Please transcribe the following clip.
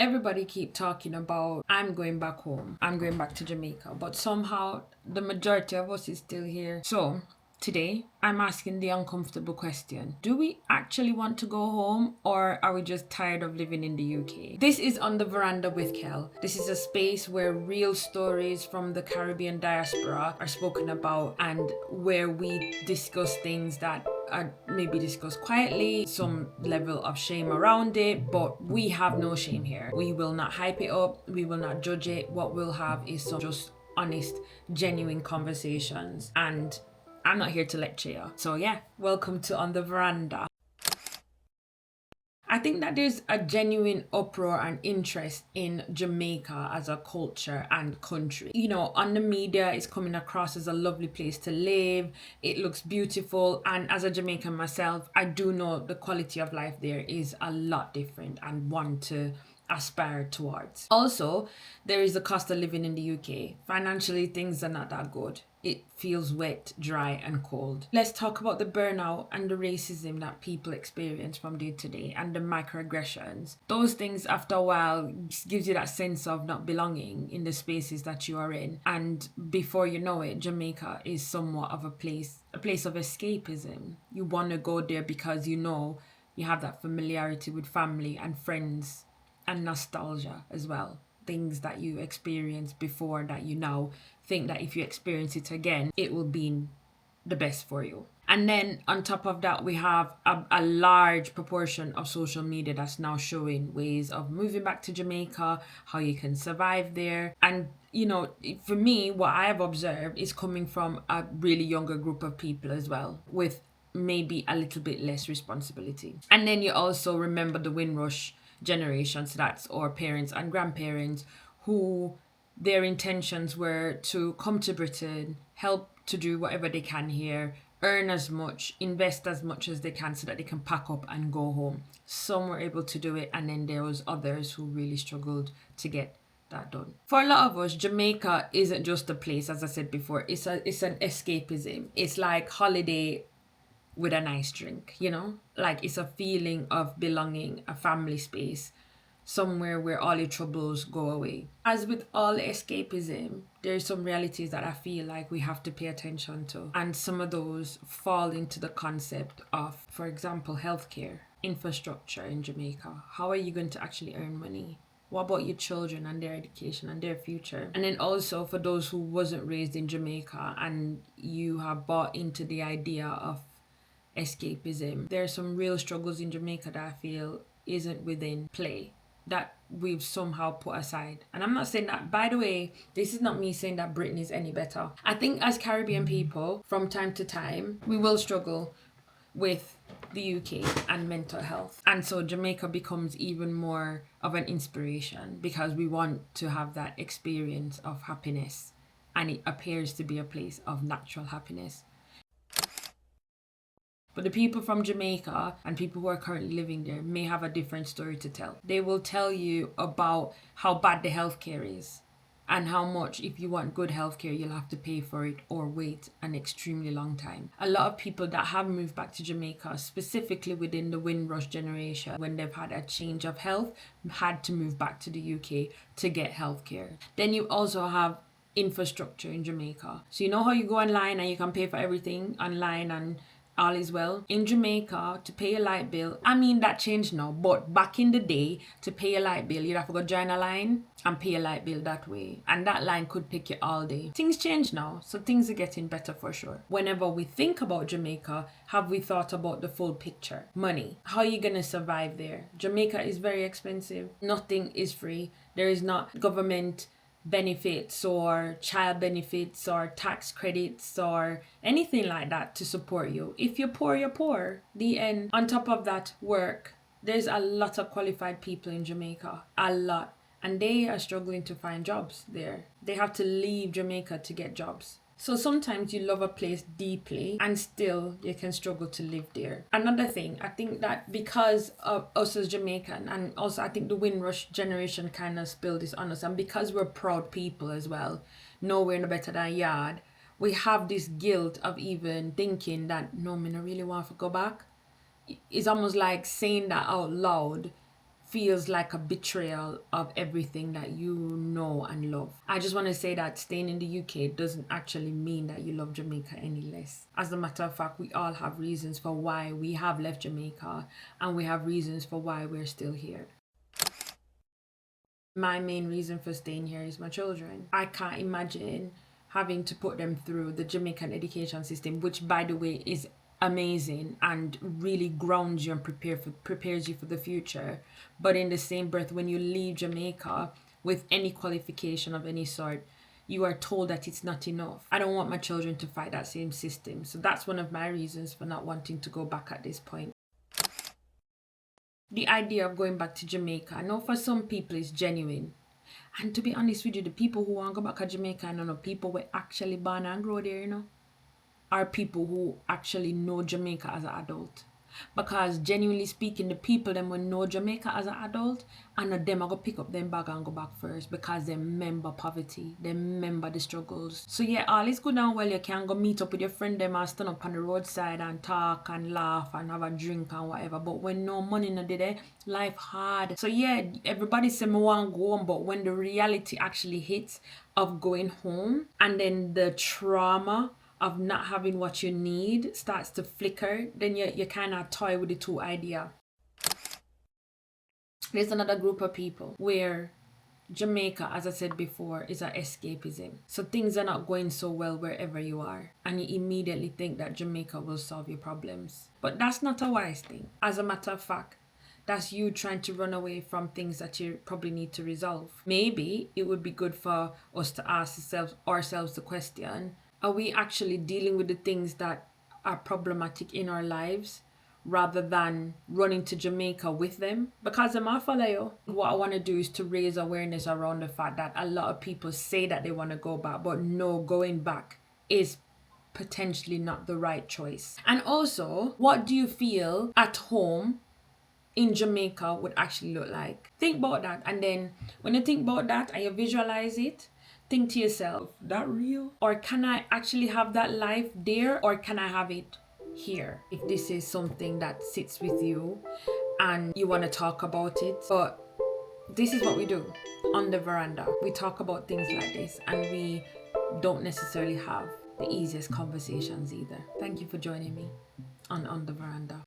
Everybody keep talking about, I'm going back home, I'm going back to Jamaica, but somehow the majority of us is still here. So today, I'm asking the uncomfortable question. Do we actually want to go home, or are we just tired of living in the UK? This is On the Veranda with Kel. This is a space where real stories from the Caribbean diaspora are spoken about, and where we discuss things that are maybe discussed quietly, some level of shame around it, but we have no shame here. We will not hype it up, we will not judge it. What we'll have is some just honest, genuine conversations, and I'm not here to lecture you. So yeah, welcome to On the Veranda. I think that there's a genuine uproar and interest in Jamaica as a culture and country. You know, on the media, it's coming across as a lovely place to live. It looks beautiful. And as a Jamaican myself, I do know the quality of life there is a lot different and one to aspire towards. Also, there is the cost of living in the UK. Financially, things are not that good. It feels wet, dry, and cold. Let's talk about the burnout and the racism that people experience from day to day, and the microaggressions. Those things, after a while, gives you that sense of not belonging in the spaces that you are in. And before you know it, Jamaica is somewhat of a place of escapism. You want to go there because you know you have that familiarity with family and friends, and nostalgia as well. Things that you experienced before that you now think that if you experience it again, it will be the best for you. And then on top of that, we have a large proportion of social media that's now showing ways of moving back to Jamaica, how you can survive there. And, you know, for me, what I have observed is coming from a really younger group of people as well, with maybe a little bit less responsibility. And then you also remember the Windrush generation, so that's our parents and grandparents, who their intentions were to come to Britain, help to do whatever they can here, earn as much, invest as much as they can so that they can pack up and go home. Some were able to do it, and then there was others who really struggled to get that done. For a lot of us, Jamaica isn't just a place, as I said before, it's an escapism. It's like holiday with a nice drink, you know? Like, it's a feeling of belonging, a family space, somewhere where all your troubles go away. As with all escapism, there's some realities that I feel like we have to pay attention to. And some of those fall into the concept of, for example, healthcare, infrastructure in Jamaica. How are you going to actually earn money? What about your children and their education and their future? And then also for those who wasn't raised in Jamaica and you have bought into the idea of escapism, there are some real struggles in Jamaica that I feel isn't within play, that we've somehow put aside. And I'm not saying that, by the way, this is not me saying that Britain is any better. I think as Caribbean people, from time to time, we will struggle with the UK and mental health. And so Jamaica becomes even more of an inspiration because we want to have that experience of happiness, and it appears to be a place of natural happiness. But the people from Jamaica and people who are currently living there may have a different story to tell. They will tell you about how bad the healthcare is, and how much, if you want good healthcare, you'll have to pay for it or wait an extremely long time. A lot of people that have moved back to Jamaica, specifically within the Windrush generation, when they've had a change of health, had to move back to the UK to get healthcare. Then you also have infrastructure in Jamaica. So you know how you go online and you can pay for everything online and all is well? In Jamaica, to pay a light bill, I mean, that changed now, but back in the day, to pay a light bill, you'd have to go join a line and pay a light bill that way. And that line could take you all day. Things change now, so things are getting better for sure. Whenever we think about Jamaica, have we thought about the full picture? Money. How are you going to survive there? Jamaica is very expensive. Nothing is free. There is not government benefits or child benefits or tax credits or anything like that to support you. If you're poor, you're poor. The end. On top of that, work. There's a lot of qualified people in Jamaica. A lot. And they are struggling to find jobs there. They have to leave Jamaica to get jobs. So sometimes you love a place deeply and still you can struggle to live there. Another thing, I think that because of us as Jamaican, and also I think the Windrush generation kind of spilled this on us, and because we're proud people as well, nowhere no better than yard, we have this guilt of even thinking that, no, me no really want to go back. It's almost like saying that out loud feels like a betrayal of everything that you know and love. I just want to say that staying in the UK doesn't actually mean that you love Jamaica any less. As a matter of fact, we all have reasons for why we have left Jamaica, and we have reasons for why we're still here. My main reason for staying here is my children. I can't imagine having to put them through the Jamaican education system, which, by the way, is amazing and really grounds you and prepares you for the future. But in the same breath, when you leave Jamaica with any qualification of any sort, you are told that it's not enough. I don't want my children to fight that same system. So that's one of my reasons for not wanting to go back at this point. The idea of going back to Jamaica, I know for some people it's genuine. And to be honest with you, the people who want to go back to Jamaica, I don't know, people who actually born and grow there, are people who actually know Jamaica as an adult. Because genuinely speaking, the people them will know Jamaica as an adult, and them are going to pick up them bag and go back first because they remember poverty, they remember the struggles. So yeah, all is good and well, you can go meet up with your friend them and stand up on the roadside and talk and laugh and have a drink and whatever. But when no money no there, life hard. So yeah, everybody say me want to go home, but when the reality actually hits of going home, and then the trauma of not having what you need starts to flicker, then you kind of toy with the two idea. There's another group of people where Jamaica, as I said before, is an escapism. So things are not going so well wherever you are, and you immediately think that Jamaica will solve your problems. But that's not a wise thing. As a matter of fact, that's you trying to run away from things that you probably need to resolve. Maybe it would be good for us to ask ourselves the question, are we actually dealing with the things that are problematic in our lives rather than running to Jamaica with them? Because I'm follow you. What I want to do is to raise awareness around the fact that a lot of people say that they want to go back, but no, going back is potentially not the right choice. And also, what do you feel at home in Jamaica would actually look like? Think about that, and then when you think about that and you visualize it, think to yourself, that real? Or can I actually have that life there, or can I have it here? If this is something that sits with you and you want to talk about it. But this is what we do on the veranda. We talk about things like this, and we don't necessarily have the easiest conversations either. Thank you for joining me on the veranda.